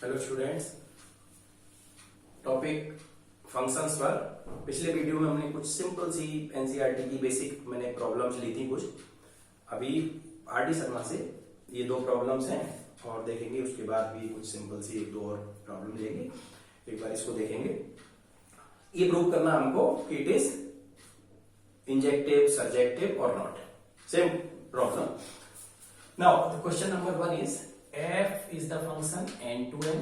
Hello students, topic functions पर। पिछले video में हमने कुछ सिंपल सी एनसीईआरटी की बेसिक मैंने प्रॉब्लम्स ली थी कुछ। अभी आरडी शर्मा से ये दो प्रॉब्लम्स हैं और देखेंगे, उसके बाद भी कुछ सिंपल सी एक दो और प्रॉब्लम लेंगे। एक बार इसको देखेंगे। ये प्रूव करना हमको कि इट इज इंजेक्टिव, सर्जेक्टिव और not. Same problem. Now the question number 1 is f is the function n to n,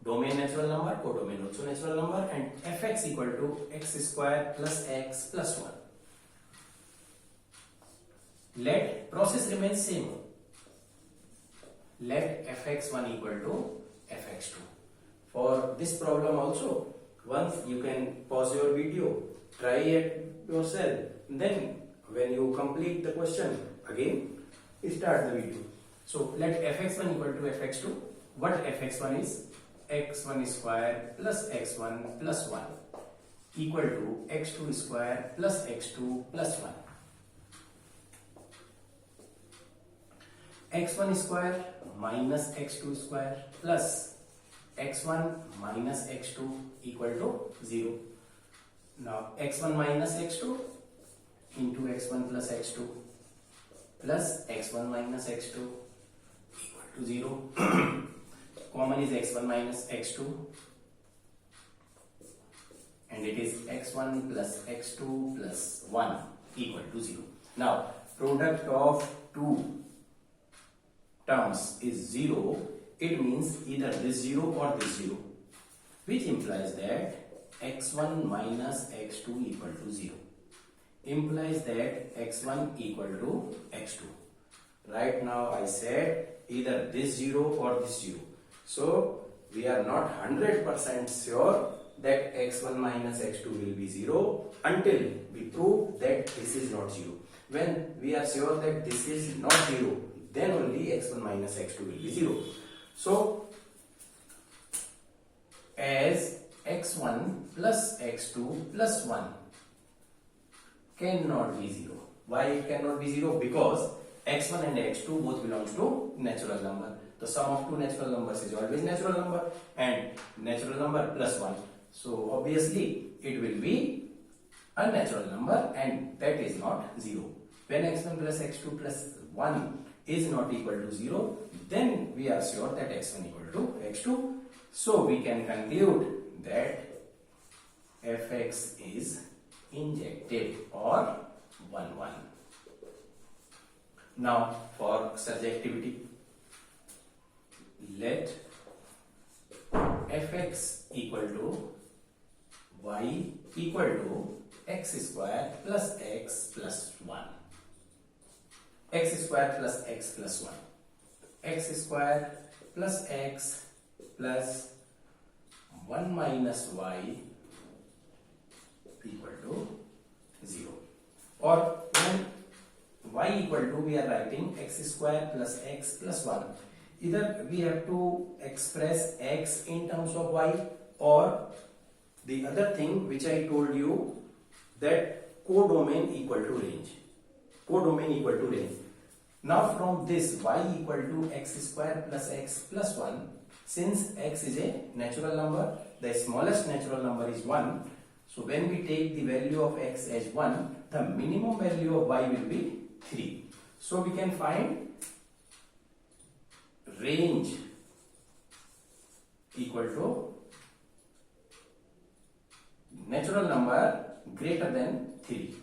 domain natural number, codomain also natural number, and fx equal to x square plus x plus 1. Let process remain same. Let fx1 equal to fx2. For this problem also, once you can pause your video, try it yourself, then when you complete the question again start the video. So let fx1 equal to fx2. What fx1 is? x1 square plus x1 plus 1 equal to x2 square plus x2 plus 1. x1 square minus x2 square plus x1 minus x2 equal to 0. Now x1 minus x2 into x1 plus x2 plus x1 minus x2 equal to 0. Common is x1 minus x2 and it is x1 plus x2 plus 1 equal to 0. Now product of two terms is 0. It means either this 0 or this 0, which implies that x1 minus x2 equal to 0 implies that x1 equal to x2. Right now I said either this 0 or this 0. So we are not 100% sure that x1 minus x2 will be 0 until we prove that this is not 0. When we are sure that this is not 0, then only x1 minus x2 will be 0. So as x1 plus x2 plus 1 cannot be 0. Why it cannot be 0? Because x1 and x2 both belongs to natural number. The sum of two natural numbers is always natural number and natural number plus 1. So obviously it will be a natural number and that is not 0. When x1 plus x2 plus 1 is not equal to 0, then we are sure that x1 equal to x2. So we can conclude that fx is injective or 1 1. Now for surjectivity, let fx equal to y equal to x square plus x plus 1. X square plus x plus 1. X square plus x plus 1 minus y equal to 0. Or when y equal to, we are writing x square plus x plus 1. Either we have to express x in terms of y, or the other thing which I told you, that codomain equal to range. Codomain equal to range. Now from this y equal to x square plus x plus 1, since x is a natural number, the smallest natural number is 1. So when we take the value of x as 1, the minimum value of y will be 3. So we can find range equal to natural number greater than 3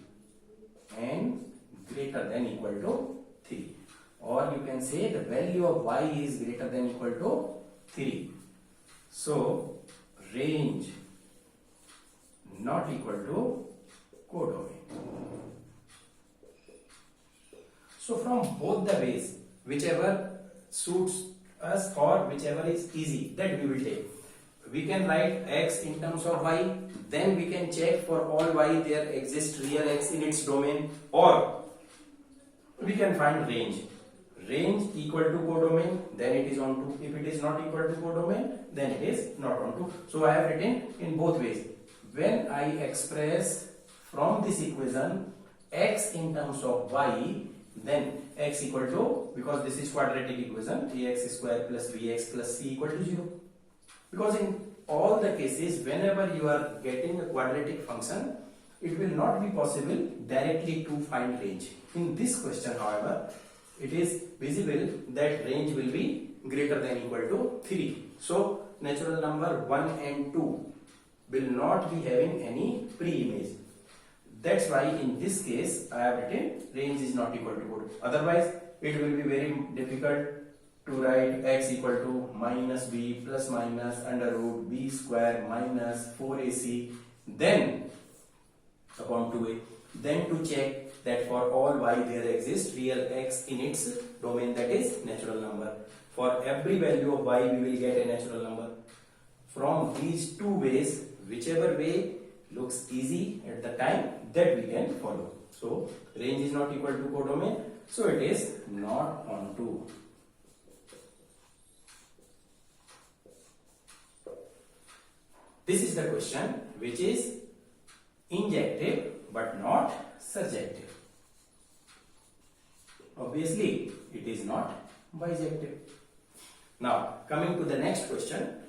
and greater than equal to 3, or you can say the value of y is greater than equal to 3. So range not equal to codomain. So from both the ways, whichever suits us or whichever is easy, that we will take. We can write x in terms of y, then we can check for all y there exists real x in its domain, or we can find range. Range equal to codomain, then it is on 2. If it is not equal to codomain, then it is not on 2. So I have written in both ways. When I express from this equation x in terms of y, then x equal to, because this is quadratic equation, ax square plus bx plus c equal to 0. Because in all the cases, whenever you are getting a quadratic function, it will not be possible directly to find range. In this question, however, it is visible that range will be greater than equal to 3. So natural number 1 and 2 will not be having any pre-image. That's why in this case I have written range is not equal to 4. Otherwise it will be very difficult to write x equal to minus b plus minus under root b square minus 4ac then upon 2a. Then to check that for all y there exists real x in its domain, that is natural number. For every value of y we will get a natural number. From these two ways, whichever way looks easy at the time, that we can follow. So range is not equal to codomain, so it is not on 2. This is the question which is injective but not surjective. Obviously it is not bijective. Now coming to the next question.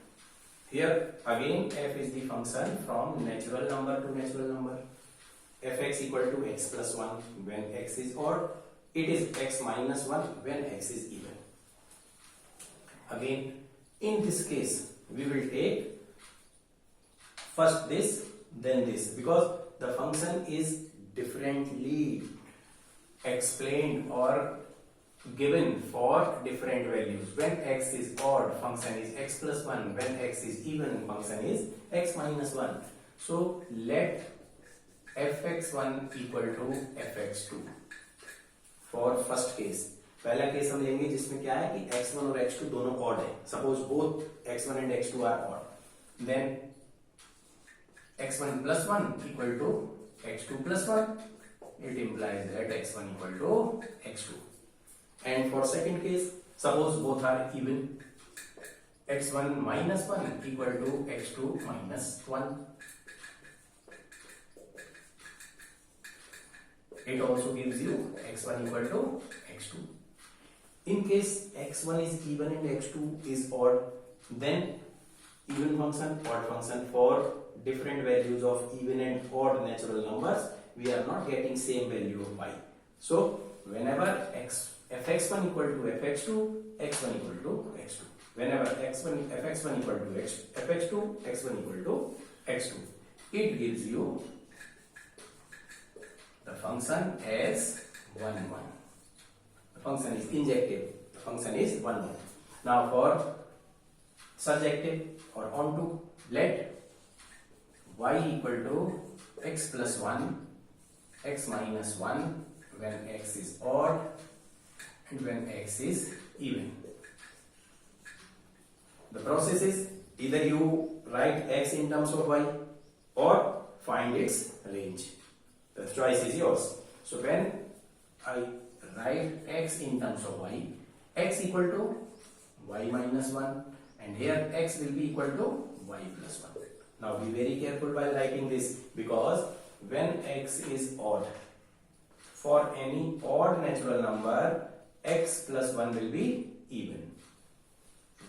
Here again f is the function from natural number to natural number. Fx equal to x plus 1 when x is odd. It is x minus 1 when x is even. Again in this case we will take first this then this, because the function is differently explained or given for different values. When x is odd, function is x plus 1. When x is even, function is x minus 1. So let fx1 equal to fx2 for first case. पहला case हम लेंगे जिसमें क्या है कि x1 और x2 दोनों odd है. Suppose both x1 and x2 are odd. Then x1 plus 1 equal to x2 plus 1. It implies that x1 equal to x2. And for second case, suppose both are even. x1 minus 1 equal to x2 minus 1. It also gives you x1 equal to x2. In case x1 is even and x2 is odd, then even function, odd function, for different values of even and odd natural numbers, we are not getting same value of y. So whenever fx1 equal to fx2, x1 equal to x2. Whenever fx1 equal to fx2, x1 equal to x2. It gives you the function as 1, 1. The function is injective. The function is 1, 1. Now for surjective or onto, let y equal to x plus 1, x minus 1 when x is odd and when x is even. The process is either you write x in terms of y or find its range. The choice is yours. So when I write x in terms of y, x equal to y minus 1 and here x will be equal to y plus 1. Now be very careful while writing this, because when x is odd, for any odd natural number, x plus 1 will be even.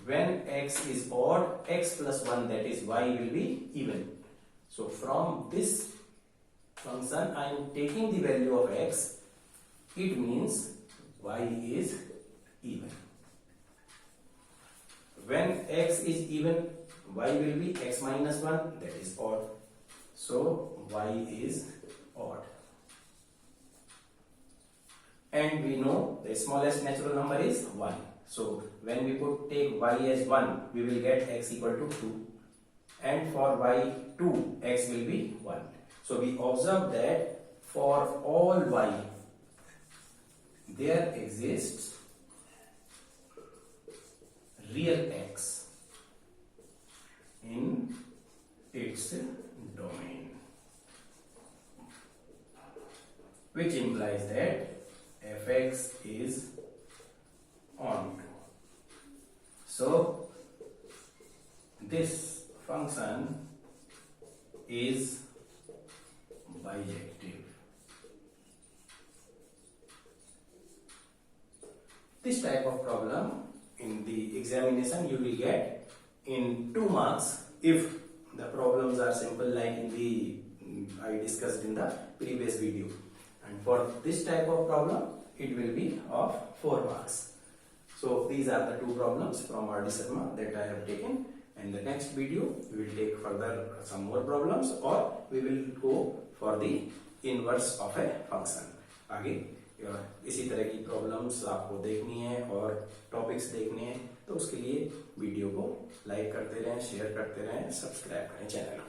When x is odd, x plus 1, that is y, will be even. So from this function I am taking the value of x, it means y is even. When x is even, y will be x minus 1, that is odd. So y is odd. And we know the smallest natural number is 1. So when we take y as 1, we will get x equal to 2. And for y 2, x will be 1. So we observe that for all y, there exists real x in its domain, which implies that fx is onto. So this function is bijective. this type of problem in the examination you will get in 2 marks if the problems are simple like in the I discussed in the previous video, and for this type of problem it will be of 4 marks. So these are the 2 problems from R.D. Sharma that I have taken. And the next video we will take further some more problems, or we will go for the inverse of a function. आगे इसी तरह की problems आपको देखनी है और topics देखने हैं, तो उसके लिए वीडियो को लाइक करते रहें, शेयर करते रहें, सब्सक्राइब करें चैनल को।